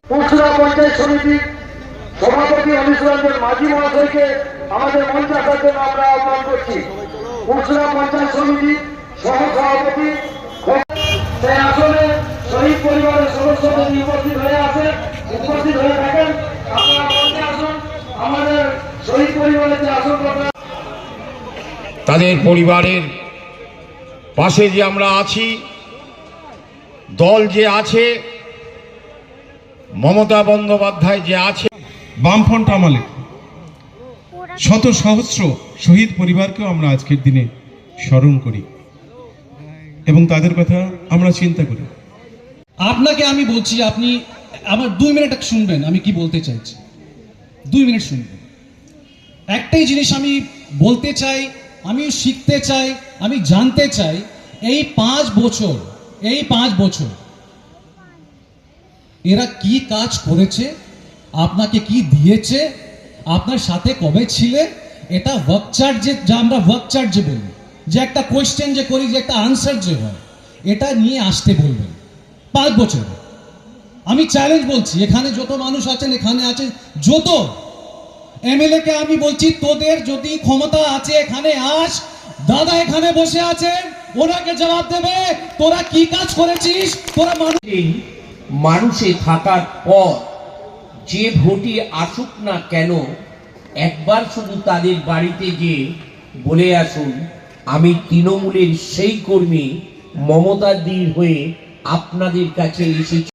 পুরসুরা পঞ্চায়েত সমিতির সভাপতি অনিশ রঞ্জন মাঝি মহাশয়কে আমাদের মঞ্চে আসার জন্য আমরা আহ্বান করছি। পুরসুরা পঞ্চায়েত সমিতি সহ সভাপতি সেই আসনে শহীদ পরিবারের সদস্যদের উপস্থিত হয়ে থাকেন। আপনারা মঞ্চে আসুন। আমাদের শহীদ পরিবারের যে আসন তাদের পরিবারের পাশে যে আমরা আছি, দল যে আছে, মমতা বন্দ্যোপাধ্যায় যে আছে, বামফ্রন্ট আমলে শত সহস্র শহীদ পরিবারকেও আমরা আজকের দিনে স্মরণ করি এবং তাদের কথা আমরা চিন্তা করি। আপনাকে আমি বলছি, আপনি আমার 2 মিনিট শুনবেন আমি কি বলতে চাইছি। 2 মিনিট শুনবেন। একটাই জিনিস আমি বলতে চাই, আমি শিখতে চাই, আমি জানতে চাই, এই 5 বছর এরা কি কাজ করেছে, আপনাকে কি দিয়েছে, আপনার সাথে কবে ছিলে। এটা ওয়ার্ক চার্ট, যা আমরা ওয়ার্ক চার্ট যে বলি, যে একটা কোয়েশ্চেন যে করি, যে একটা আনসার যে হয়, এটা নিয়ে আসতে বলবেন। 5 বছর আমি চ্যালেঞ্জ বলছি, এখানে যত মানুষ আছেন, এখানে আছেন যত এমএলএ কে আমি বলছি, তোদের যদি ক্ষমতা আছে এখানে আস। দাদা এখানে বসে আছেন, ওনাকে জবাব দেবে তোরা কি কাজ করেছিস। তোরা মানুষে থাকার পর যে ভোটে আসুক না কেন, একবার শুধু তাদের বাড়িতে গিয়ে বলে আসুন, আমি তৃণমূলের সেই কর্মী মমতাদির হয়ে আপনাদের কাছে এসেছি।